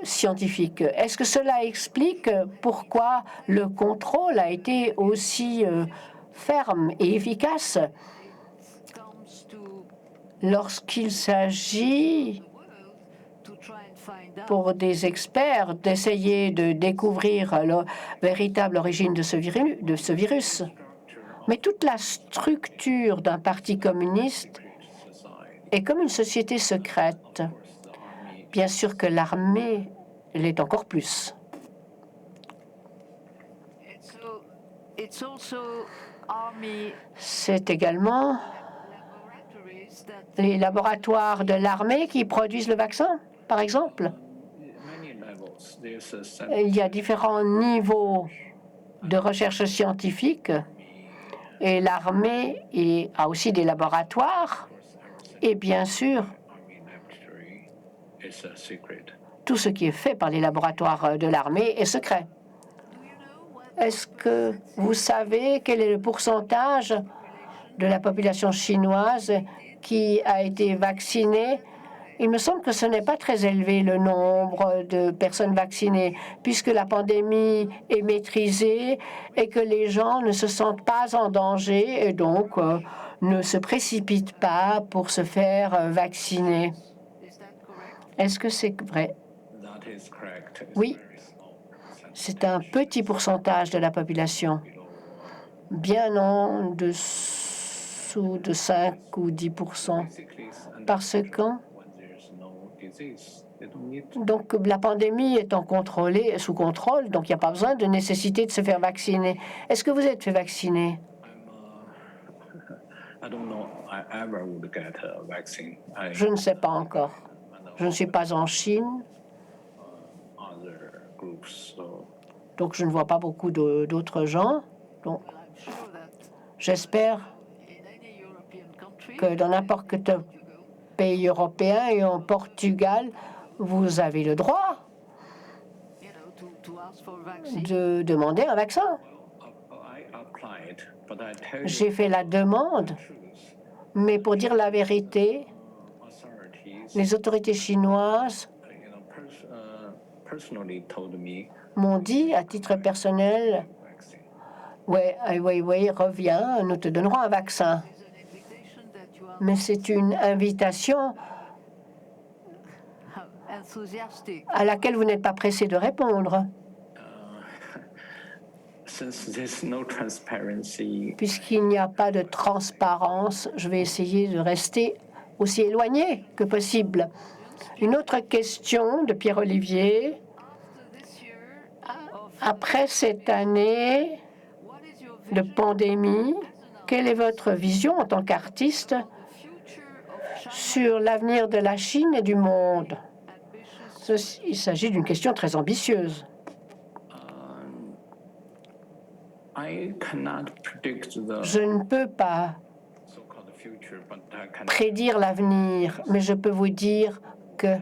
scientifiques. Est-ce que cela explique pourquoi le contrôle a été aussi ferme et efficace lorsqu'il s'agit pour des experts d'essayer de découvrir la véritable origine de ce virus? Mais toute la structure d'un parti communiste est comme une société secrète. Bien sûr que l'armée l'est encore plus. C'est également les laboratoires de l'armée qui produisent le vaccin, par exemple. Il y a différents niveaux de recherche scientifique et l'armée a aussi des laboratoires et bien sûr tout ce qui est fait par les laboratoires de l'armée est secret. Est-ce que vous savez quel est le pourcentage de la population chinoise qui a été vaccinée? Il me semble que ce n'est pas très élevé le nombre de personnes vaccinées, puisque la pandémie est maîtrisée et que les gens ne se sentent pas en danger et donc ne se précipitent pas pour se faire vacciner. Est-ce que c'est vrai? Oui, c'est un petit pourcentage de la population, bien en dessous de 5 ou 10%, parce que donc la pandémie étant sous contrôle, donc il n'y a pas besoin de nécessité de se faire vacciner. Est-ce que vous êtes fait vacciner? Je ne sais pas encore. Je ne suis pas en Chine, donc je ne vois pas beaucoup d'autres gens. Donc, j'espère que dans n'importe quel pays européen et en Portugal, vous avez le droit de demander un vaccin. J'ai fait la demande, mais pour dire la vérité, les autorités chinoises m'ont dit à titre personnel, oui, reviens, nous te donnerons un vaccin. Mais c'est une invitation à laquelle vous n'êtes pas pressé de répondre. Puisqu'il n'y a pas de transparence, je vais essayer de rester aussi éloigné que possible. Une autre question de Pierre-Olivier. Après cette année de pandémie, quelle est votre vision en tant qu'artiste sur l'avenir de la Chine et du monde? Il s'agit d'une question très ambitieuse. Je ne peux pas prédire l'avenir, mais je peux vous dire que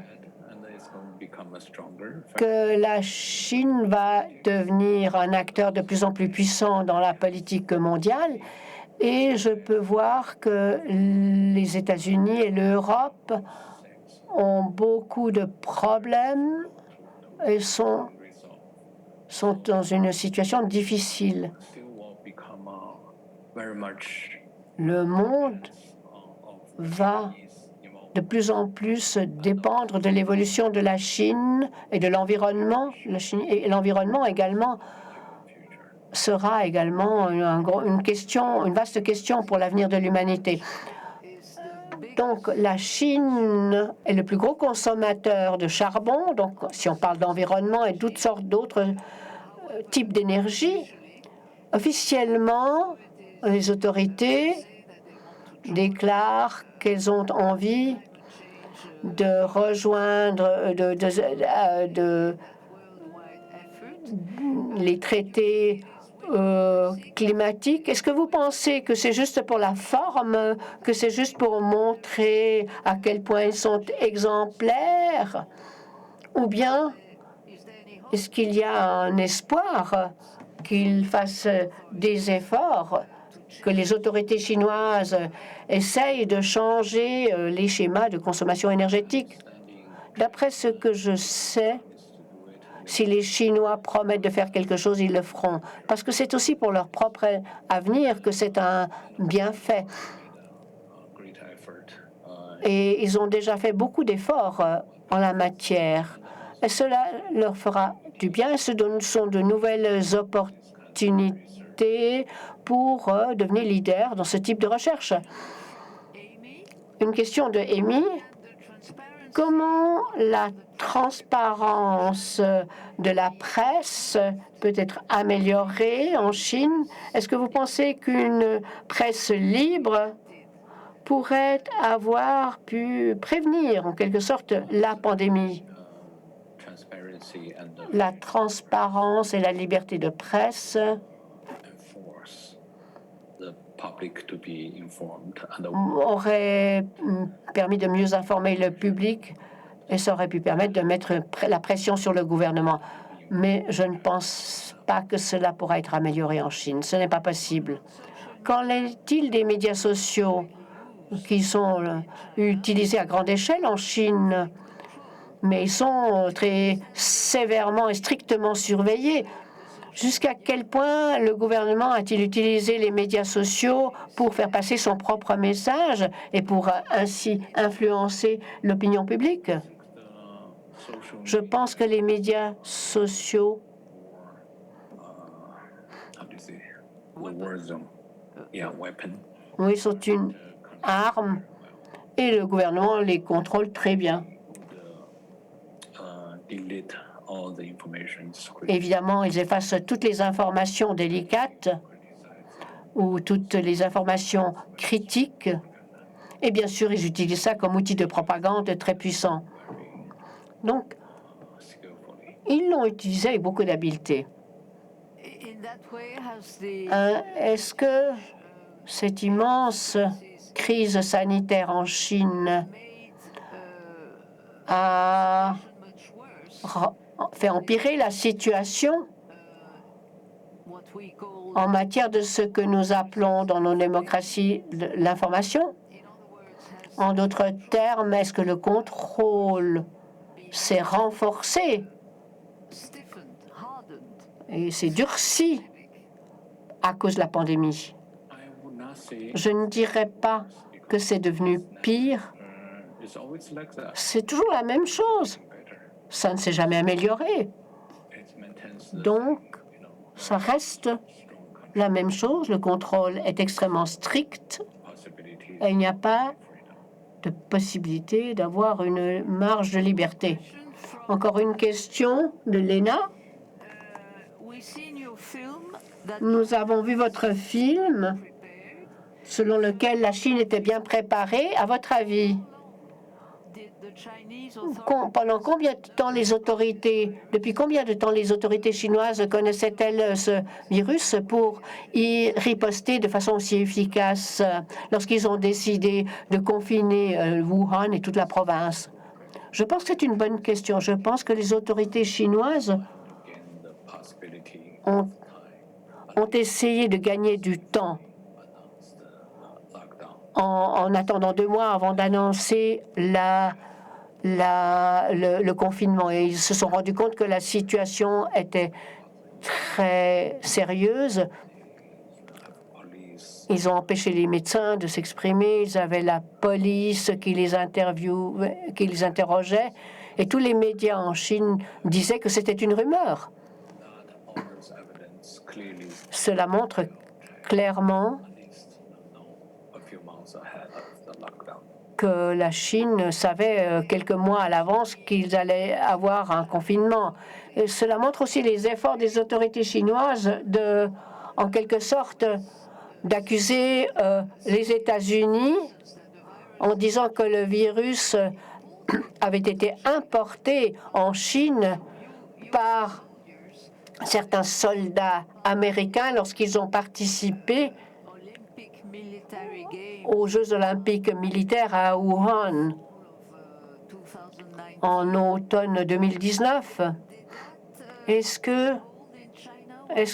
que la Chine va devenir un acteur de plus en plus puissant dans la politique mondiale. Et je peux voir que les États-Unis et l'Europe ont beaucoup de problèmes et sont dans une situation difficile. Le monde va de plus en plus dépendre de l'évolution de la Chine et de l'environnement. Et l'environnement également sera également une vaste question pour l'avenir de l'humanité. Donc, la Chine est le plus gros consommateur de charbon. Donc, si on parle d'environnement et toutes sortes d'autres types d'énergie, officiellement, les autorités déclarent qu'elles ont envie de rejoindre les traités climatiques. Est-ce que vous pensez que c'est juste pour la forme, que c'est juste pour montrer à quel point ils sont exemplaires? Ou bien est-ce qu'il y a un espoir qu'ils fassent des efforts, que les autorités chinoises essayent de changer les schémas de consommation énergétique? D'après ce que je sais, si les Chinois promettent de faire quelque chose, ils le feront. Parce que c'est aussi pour leur propre avenir que c'est un bienfait. Et ils ont déjà fait beaucoup d'efforts en la matière. Et cela leur fera du bien. Et ce sont de nouvelles opportunités pour devenir leader dans ce type de recherche. Une question de Amy. Comment la transparence de la presse peut être améliorée en Chine? Est-ce que vous pensez qu'une presse libre pourrait avoir pu prévenir en quelque sorte la pandémie? La transparence et la liberté de presse aurait permis de mieux informer le public et ça aurait pu permettre de mettre la pression sur le gouvernement. Mais je ne pense pas que cela pourra être amélioré en Chine. Ce n'est pas possible. Qu'en est-il des médias sociaux qui sont utilisés à grande échelle en Chine? Mais ils sont très sévèrement et strictement surveillés. Jusqu'à quel point le gouvernement a-t-il utilisé les médias sociaux pour faire passer son propre message et pour ainsi influencer l'opinion publique? Je pense que les médias sociaux oui, sont une arme et le gouvernement les contrôle très bien. Évidemment, ils effacent toutes les informations délicates ou toutes les informations critiques. Et bien sûr, ils utilisent ça comme outil de propagande très puissant. Donc, ils l'ont utilisé avec beaucoup d'habileté. Est-ce que cette immense crise sanitaire en Chine a fait empirer la situation en matière de ce que nous appelons dans nos démocraties l'information? En d'autres termes, est-ce que le contrôle s'est renforcé et s'est durci à cause de la pandémie? Je ne dirais pas que c'est devenu pire. C'est toujours la même chose. Ça ne s'est jamais amélioré. Donc, ça reste la même chose. Le contrôle est extrêmement strict. Et il n'y a pas de possibilité d'avoir une marge de liberté. Encore une question de Léna. Nous avons vu votre film selon lequel la Chine était bien préparée. À votre avis, pendant combien de temps depuis combien de temps les autorités chinoises connaissaient-elles ce virus pour y riposter de façon aussi efficace lorsqu'ils ont décidé de confiner Wuhan et toute la province? Je pense que c'est une bonne question. Je pense que les autorités chinoises ont, ont essayé de gagner du temps en attendant 2 mois avant d'annoncer le confinement. Et ils se sont rendus compte que la situation était très sérieuse. Ils ont empêché les médecins de s'exprimer. Ils avaient la police qui les interrogeait. Et tous les médias en Chine disaient que c'était une rumeur. Cela montre clairement que la Chine savait quelques mois à l'avance qu'ils allaient avoir un confinement. Et cela montre aussi les efforts des autorités chinoises de, en quelque sorte, d'accuser les États-Unis en disant que le virus avait été importé en Chine par certains soldats américains lorsqu'ils ont participé aux Jeux olympiques militaires à Wuhan en automne 2019. Est-ce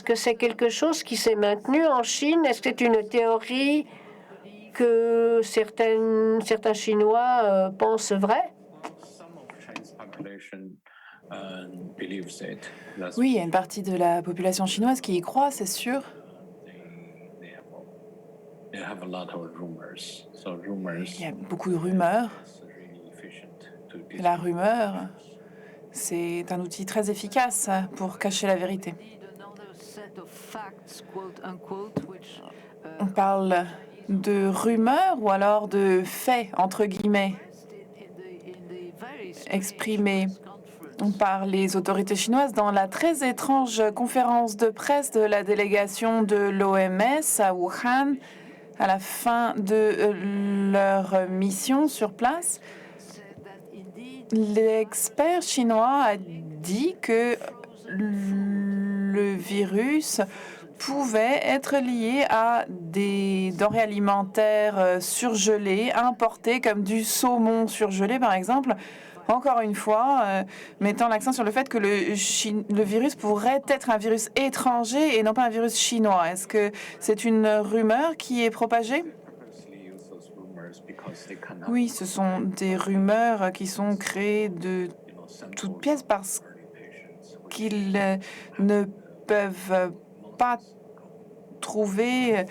que c'est quelque chose qui s'est maintenu en Chine? Est-ce que c'est une théorie que certains Chinois pensent vraie? Oui, il y a une partie de la population chinoise qui y croit, c'est sûr. Il y a beaucoup de rumeurs. La rumeur, c'est un outil très efficace pour cacher la vérité. On parle de rumeurs ou alors de faits, entre guillemets, exprimés par les autorités chinoises dans la très étrange conférence de presse de la délégation de l'OMS à Wuhan à la fin de leur mission sur place. L'expert chinois a dit que le virus pouvait être lié à des denrées alimentaires surgelées, importées, comme du saumon surgelé, par exemple. Encore une fois, mettant l'accent sur le fait que le virus pourrait être un virus étranger et non pas un virus chinois. Est-ce que c'est une rumeur qui est propagée? Oui, ce sont des rumeurs qui sont créées de toutes pièces parce qu'ils ne peuvent pas trouver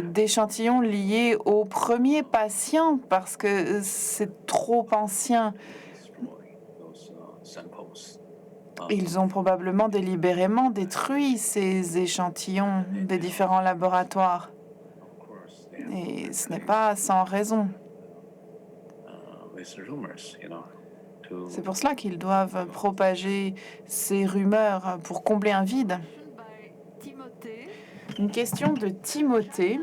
d'échantillons liés au premier patient parce que c'est trop ancien. Ils ont probablement délibérément détruit ces échantillons des différents laboratoires. Et ce n'est pas sans raison. C'est pour cela qu'ils doivent propager ces rumeurs pour combler un vide. Une question de Timothée.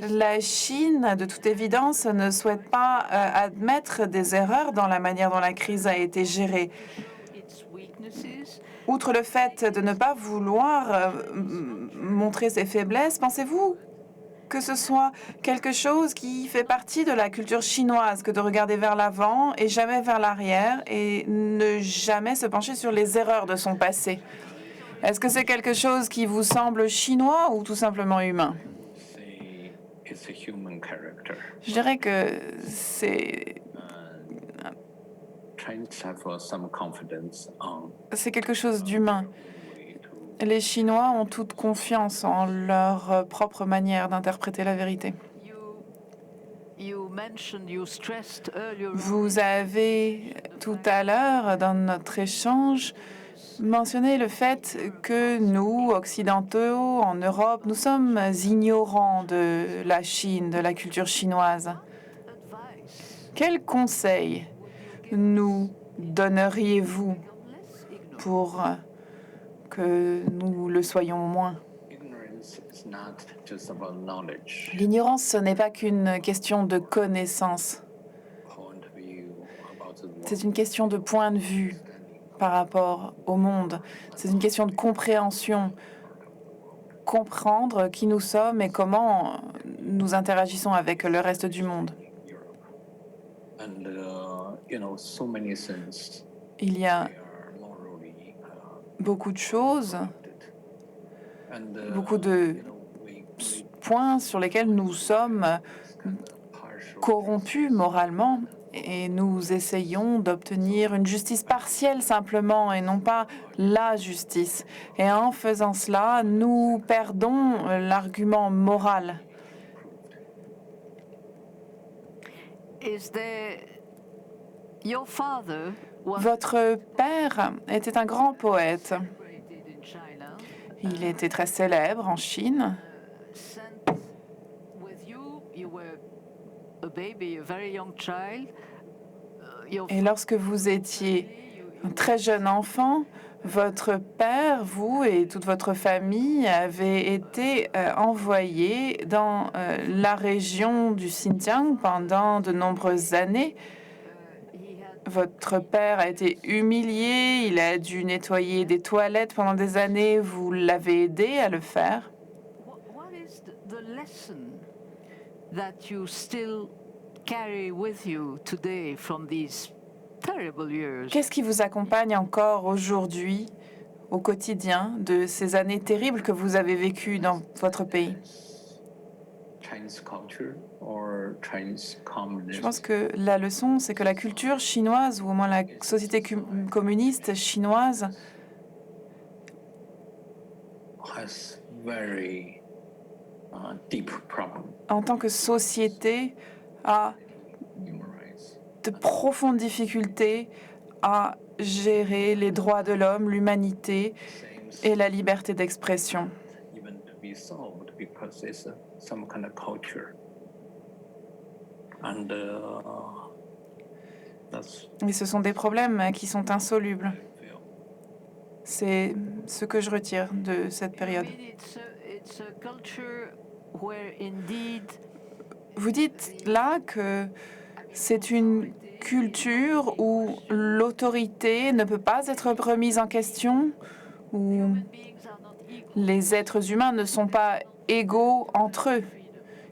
La Chine, de toute évidence, ne souhaite pas admettre des erreurs dans la manière dont la crise a été gérée. Outre le fait de ne pas vouloir montrer ses faiblesses, pensez-vous que ce soit quelque chose qui fait partie de la culture chinoise que de regarder vers l'avant et jamais vers l'arrière et ne jamais se pencher sur les erreurs de son passé? Est-ce que c'est quelque chose qui vous semble chinois ou tout simplement humain? Je dirais que c'est quelque chose d'humain. Les Chinois ont toute confiance en leur propre manière d'interpréter la vérité. Vous avez tout à l'heure, dans notre échange, mentionné le fait que nous, Occidentaux, en Europe, nous sommes ignorants de la Chine, de la culture chinoise. Quel conseil nous donneriez-vous pour que nous le soyons moins? L'ignorance, ce n'est pas qu'une question de connaissance. C'est une question de point de vue par rapport au monde. C'est une question de compréhension. Comprendre qui nous sommes et comment nous interagissons avec le reste du monde. And so many things Il y a are not really beaucoup de choses, and beaucoup de points sur lesquels nous sommes corrompus moralement et nous essayons d'obtenir une justice partielle simplement et non pas la justice. Et en faisant cela, nous perdons l'argument moral. Is there your father was Votre père était un grand poète. celebrated in China, Il était très célèbre en Chine. sent with you. You were a baby, a very young child. Your Et lorsque vous étiez un très jeune enfant, votre père, vous et toute votre famille avez été envoyés dans la région du Xinjiang pendant de nombreuses années. he had Votre père a été humilié, il a dû nettoyer des toilettes pendant des années, vous l'avez aidé à le faire. what is the lesson that you still carry with you today from these terrible years? Qu'est-ce qui vous accompagne encore aujourd'hui, au quotidien, de ces années terribles que vous avez vécues dans votre pays? Chinese culture or Chinese Je communism pense que la leçon, c'est que la culture chinoise, ou au moins la société communiste chinoise, has very deep problem en tant que société, a human rights. de profondes difficultés à gérer les droits de l'homme, l'humanité et la liberté d'expression. Even to be solved because it's some kind of culture. And that's Et ce sont des problèmes qui sont insolubles. feel. C'est ce que je retire de cette I période. mean, it's a culture where indeed Vous dites là que c'est une culture où l'autorité ne peut pas être remise en question, où human beings are not equal. les êtres humains ne sont pas égaux entre eux.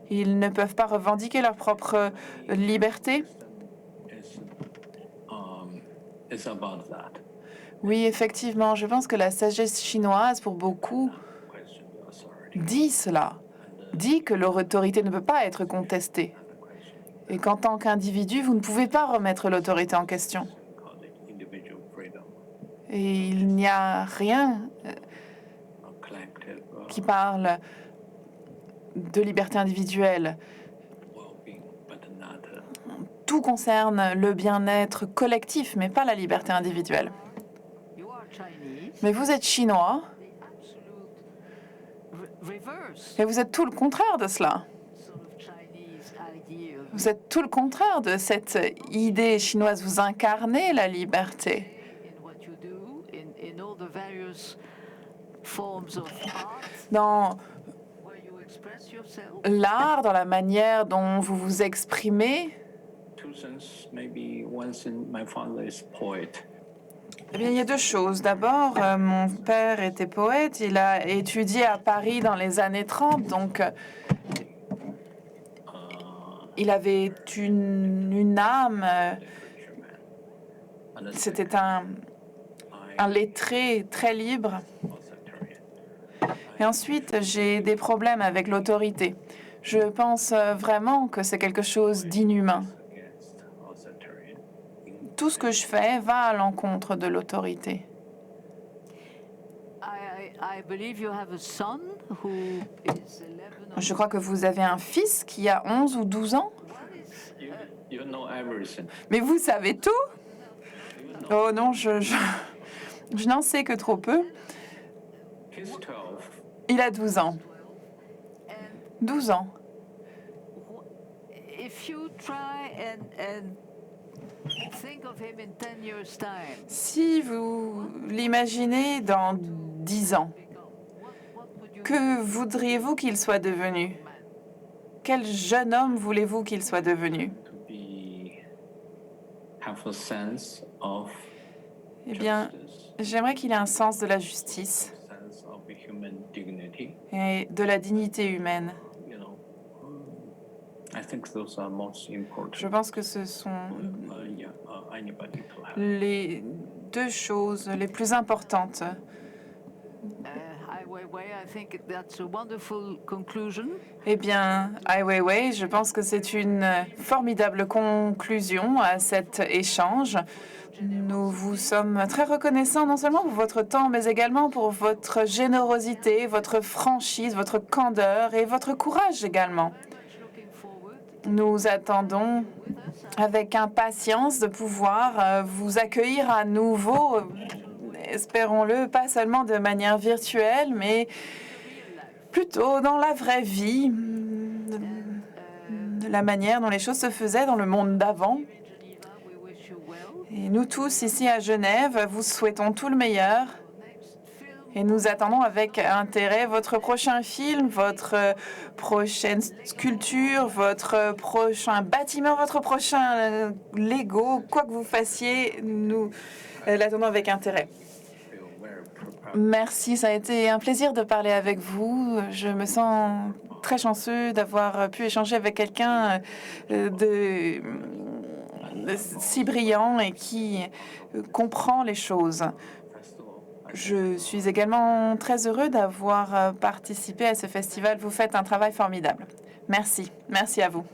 Ils ne peuvent pas revendiquer leur propre liberté. It's about that. Oui, effectivement, je pense que la sagesse chinoise, pour beaucoup, Question the authority. dit cela, dit que leur autorité ne peut pas être contestée et qu'en tant qu'individu, vous ne pouvez pas remettre l'autorité en question. Called it individual freedom, Et il n'y a rien collective qui parle de liberté individuelle. well-being, but not Tout concerne le bien-être collectif, mais pas la liberté individuelle. You are Chinese. Mais vous êtes chinois The absolute reverse et vous êtes tout le contraire de cela. sort of Chinese ideal. Vous êtes tout le contraire de cette idée chinoise. Vous incarnez la liberté. In what you do, in all the various forms of art Dans where you express yourself. l'art, dans la manière dont vous vous exprimez, two things. Maybe one thing, my father is poet. eh bien, il y a deux choses. D'abord, mon père était poète. Il a étudié à Paris dans les années 30, donc il avait une âme. And the C'était un lettré très libre. authoritarian. Et ensuite, j'ai des problèmes avec l'autorité. Je pense vraiment que c'est quelque chose d'inhumain. Against authoritarian. Tout ce que je fais va à l'encontre de l'autorité. I believe you have a son who is 11 or Je crois que vous avez un fils qui a 11 ou 12 ans. what is You know everything. Mais vous savez tout? Oh non, je n'en sais que trop peu. He's 12. Il a 12 ans. 12 ans. if you try and think of him in 10 years time, Si vous l'imaginez dans 10 ans, what would you que voudriez-vous qu'il soit devenu? Quel jeune homme voulez-vous qu'il soit devenu? To be have a sense of Eh bien, justice, j'aimerais qu'il ait un sens de la justice sense of human dignity. et de la dignité humaine. You know, I think those are most important. Je pense que ce sont Anybody to have. les deux choses les plus importantes. Ai Weiwei, I think that's a wonderful conclusion. Eh bien, Ai Weiwei, je pense que c'est une formidable conclusion à cet échange. Nous vous sommes très reconnaissants non seulement pour votre temps, mais également pour votre générosité, votre franchise, votre candeur et votre courage également. Looking forward. Nous attendons avec impatience de pouvoir vous accueillir à nouveau, espérons-le, pas seulement de manière virtuelle, mais plutôt dans la vraie vie, de la manière dont les choses se faisaient dans le monde d'avant. Geneva, we wish you well. Et nous tous ici à Genève, vous souhaitons tout le meilleur. Next film. Et nous attendons avec intérêt votre prochain film, votre prochaine sculpture, votre prochain bâtiment, votre prochain Lego, quoi que vous fassiez, nous l'attendons avec intérêt. Feel very prepared. Merci, ça a été un plaisir de parler avec vous. Je me sens très chanceux d'avoir pu échanger avec quelqu'un de si brillant et qui comprend les choses. Je suis également très heureux d'avoir participé à ce festival. Vous faites un travail formidable. Merci. Merci à vous.